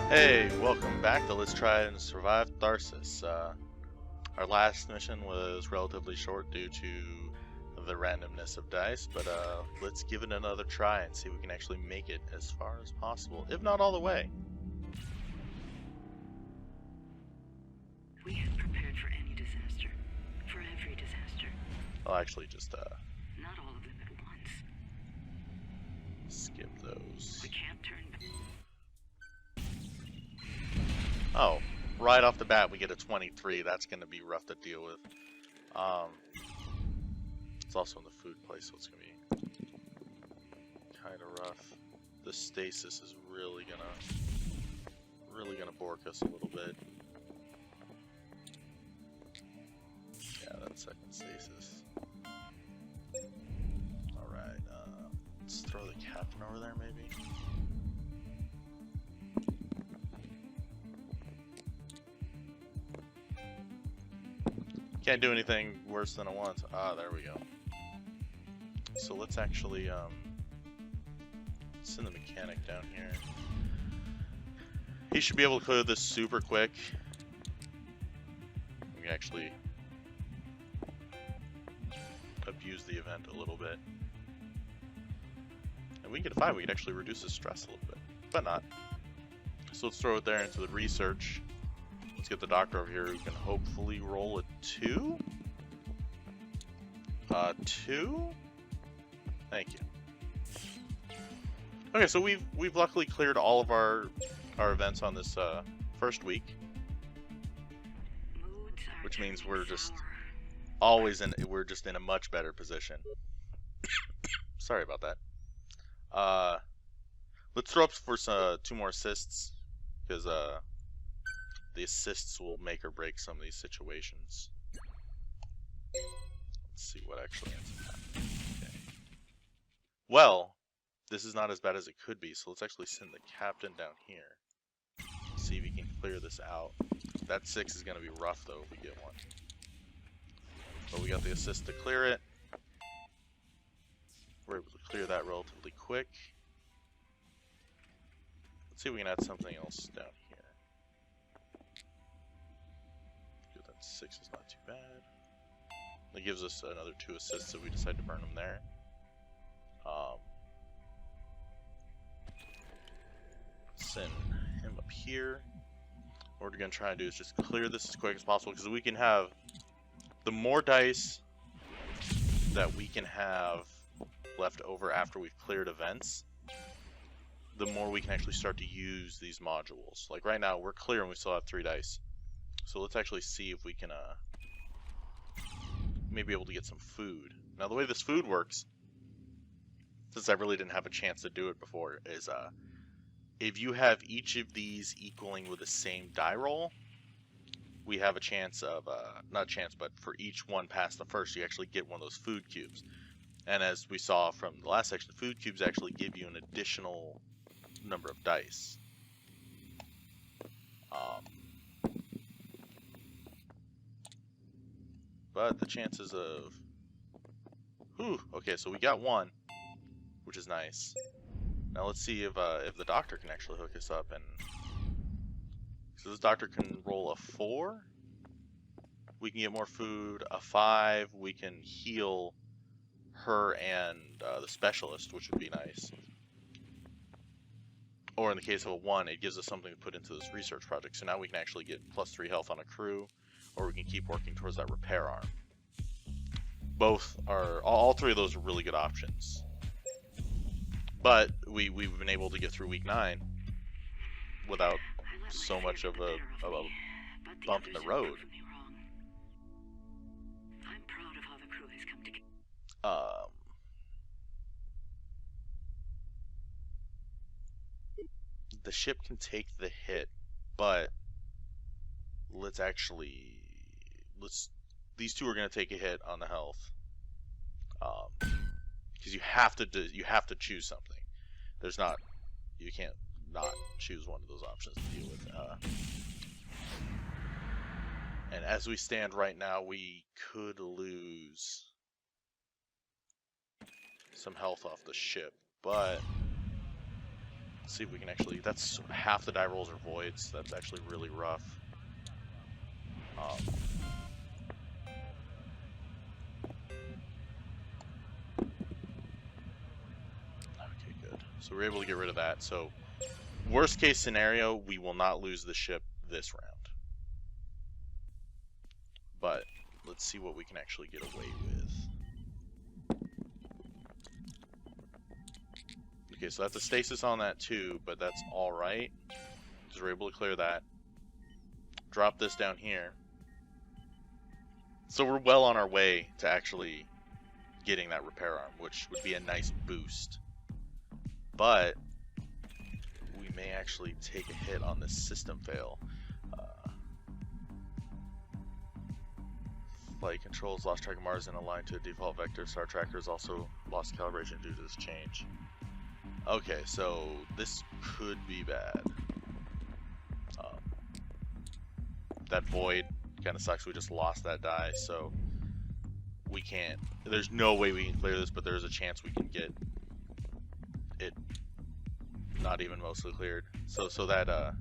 Hey, welcome back to Let's Try and Survive Tharsis. Our last mission was relatively short due to the randomness of dice, but let's give it another try and see if we can actually make it as far as possible, if not all the way. We have prepared for any disaster. For every disaster. I'll actually just Not all of them at once. skip those. We can't turn back. Oh, right off the bat we get a 23. That's going to be rough to deal with. It's also in the food place, so it's going to be kind of rough. The stasis is really gonna bork us a little bit. Yeah, that second stasis. Alright, let's throw the captain over there maybe. Can't do anything worse than it wants. Ah, there we go. So let's actually send the mechanic down here. He should be able to clear this super quick. We can actually abuse the event a little bit. And we can get a 5, we can actually reduce his stress a little bit. But not. So let's throw it there into the research. Let's get the doctor over here who can hopefully roll a 2. 2? Thank you. Okay, so we've luckily cleared all of our events on this first week, which means we're just always we're just in a much better position. Sorry about that. Let's throw up for 2 more assists, because the assists will make or break some of these situations. Let's see what actually ends up happening. Okay. Well, this is not as bad as it could be, so let's actually send the captain down here. See if he can clear this out. That 6 is going to be rough, though, if we get one. But we got the assist to clear it. We're able to clear that relatively quick. Let's see if we can add something else down here. Good, that 6 is not too bad. That gives us another 2 assists if we decide to burn them there. Send him up here. What we're going to try and do is just clear this as quick as possible, because we can have the more dice that we can have left over after we've cleared events, the more we can actually start to use these modules. Like right now we're clear and we still have 3 dice, so let's actually see if we can maybe able to get some food. Now the way this food works, since I really didn't have a chance to do it before, is if you have each of these equaling with the same die roll, we have a chance of, not a chance, but for each one past the first, you actually get one of those food cubes. And as we saw from the last section, food cubes actually give you an additional number of dice. But the chances of... Whew, okay, so we got 1, which is nice. Now let's see if the doctor can actually hook us up, and so this doctor can roll a 4. We can get more food. A 5, we can heal her and the specialist, which would be nice. Or in the case of a 1, it gives us something to put into this research project. So now we can actually get +3 health on a crew, or we can keep working towards that repair arm. Both are, all 3 of those are really good options. But we've been able to get through week 9 without so much of a bump in the road. I'm proud of how the crew has come together. The ship can take the hit, but these 2 are going to take a hit on the health. Because you have to choose something. You can't not choose one of those options to deal with. And as we stand right now, we could lose some health off the ship, but Let's see if we can actually. That's half the die rolls are voids. That's actually really rough. Okay, good. So we're able to get rid of that. So, worst case scenario, we will not lose the ship this round. But let's see what we can actually get away with. Okay, so that's a stasis on that too, but that's alright. Because we're able to clear that. Drop this down here. So we're well on our way to actually getting that repair arm, which would be a nice boost. But we may actually take a hit on this system fail. Flight controls lost track of Mars and aligned to a default vector. Star Tracker has also lost calibration due to this change. Okay, so this could be bad. That void kind of sucks. We just lost that die, so we can't. There's no way we can clear this, but there's a chance we can get it not even mostly cleared. So that that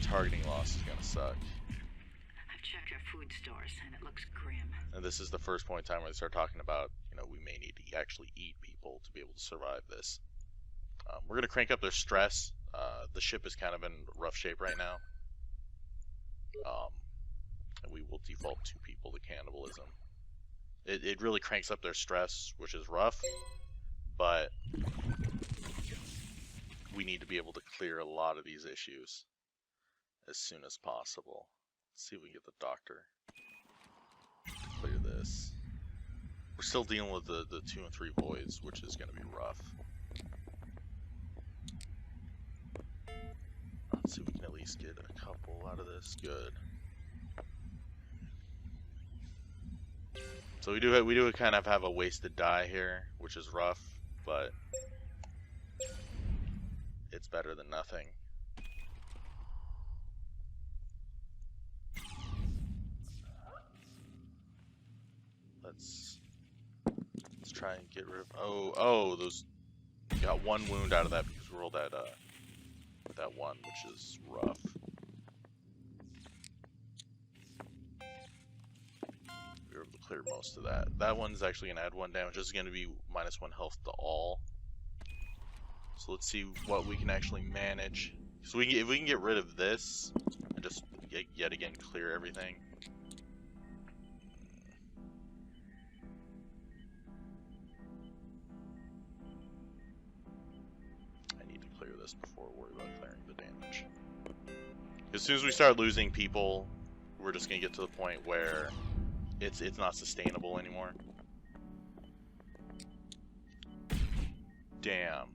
targeting loss is gonna suck. I've checked our food stores, and it looks grim. And this is the first point in time where they start talking about, you know, we may need to actually eat people to be able to survive this. We're gonna crank up their stress. The ship is kind of in rough shape right now. And we will default 2 people to cannibalism. It really cranks up their stress, which is rough, but we need to be able to clear a lot of these issues as soon as possible. Let's see if we can get the doctor to clear this. We're still dealing with the 2 and 3 voids, which is going to be rough. Let's see if we can at least get a couple out of this. Good. So we do kind of have a wasted die here, which is rough, but it's better than nothing. Let's try and get rid of. Oh, those got 1 wound out of that because we rolled that 1, which is rough. We were able to clear most of that. That one's actually gonna add 1 damage. This is gonna be -1 health to all. So let's see what we can actually manage. So if we can get rid of this and just yet again clear everything. I need to clear this before I worry about clearing the damage. As soon as we start losing people, we're just gonna get to the point where it's not sustainable anymore. Damn.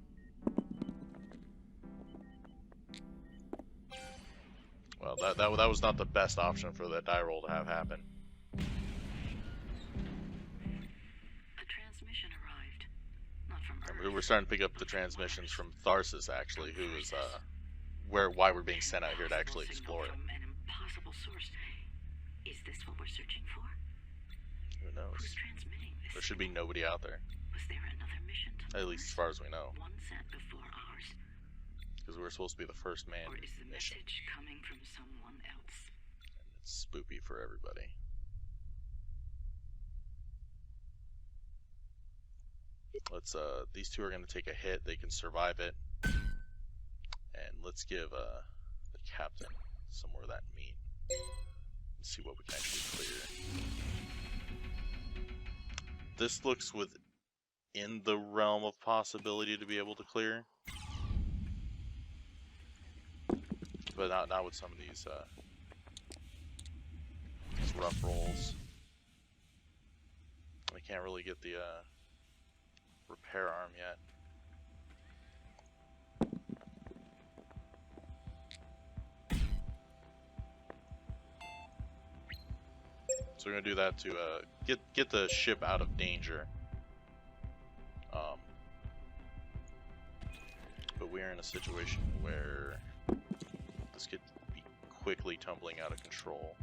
Well, that was not the best option for that die roll to have happen. A transmission arrived. Not from Earth. We're starting to pick up the transmissions from Tharsis, actually, who is why we're being sent out here to actually explore it. From an impossible source. Is this what we're searching for? Who knows? Who's transmitting this? There should be nobody out there, Was there another mission to at least as far as we know, one sent before ours? because we're supposed to be the first man Or is the mission. message coming from someone else? And it's spoopy for everybody. Let's these 2 are going to take a hit. They can survive it. And let's give the captain some more of that meat. Let's see what we can actually clear. This looks within the realm of possibility to be able to clear. But not with some of these rough rolls. We can't really get the repair arm yet. So we're gonna do that to get the ship out of danger. But we're in a situation where this could be quickly tumbling out of control.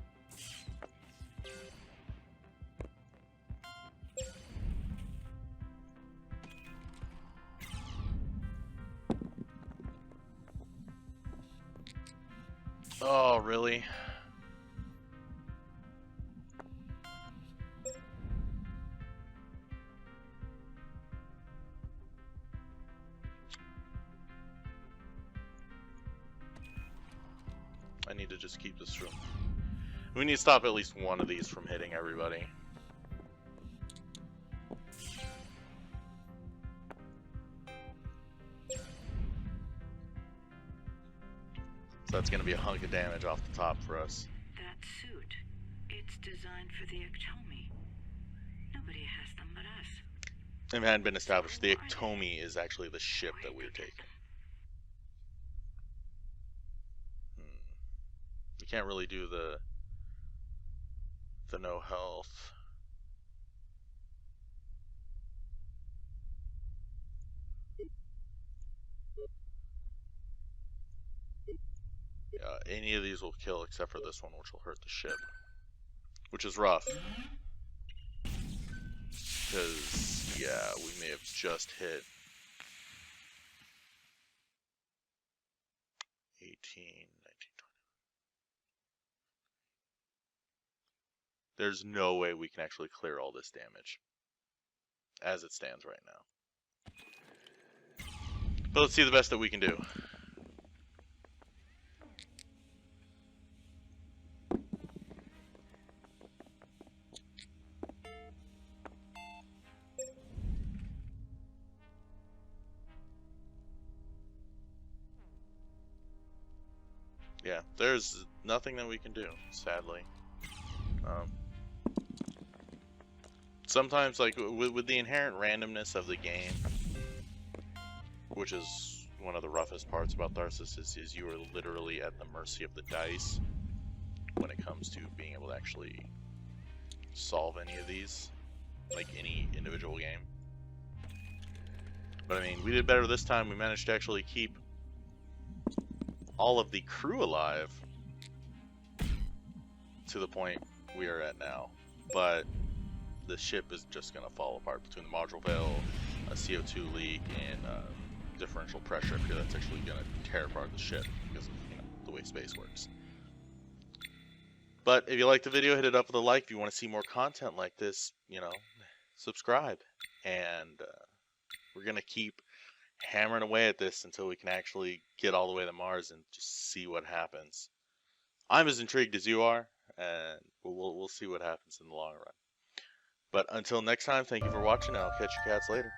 Oh, really? I need to just keep this from... We need to stop at least one of these from hitting everybody. So that's going to be a hunk of damage off the top for us. That suit, it's designed for the Ectomi. Nobody has them but us. If it hadn't been established, the Ectomi is actually the ship that we're taking. We can't really do the no health. Any of these will kill except for this one, which will hurt the ship. Which is rough. Because, yeah, we may have just hit 18, 19, 20. There's no way we can actually clear all this damage as it stands right now. But let's see the best that we can do. Yeah, there's nothing that we can do, sadly. Sometimes, like, with the inherent randomness of the game, which is one of the roughest parts about Tharsis, is you are literally at the mercy of the dice when it comes to being able to actually solve any of these, like any individual game. But I mean, we did better this time. We managed to actually keep all of the crew alive to the point we are at now. But the ship is just going to fall apart between the module fail, a CO2 leak, and differential pressure up here that's actually going to tear apart the ship because of, you know, the way space works. But if you liked the video, hit it up with a like. If you want to see more content like this, you know, subscribe. And we're going to keep hammering away at this until we can actually get all the way to Mars and just see what happens. I'm as intrigued as you are, and we'll see what happens in the long run. But until next time, thank you for watching, and I'll catch you cats later.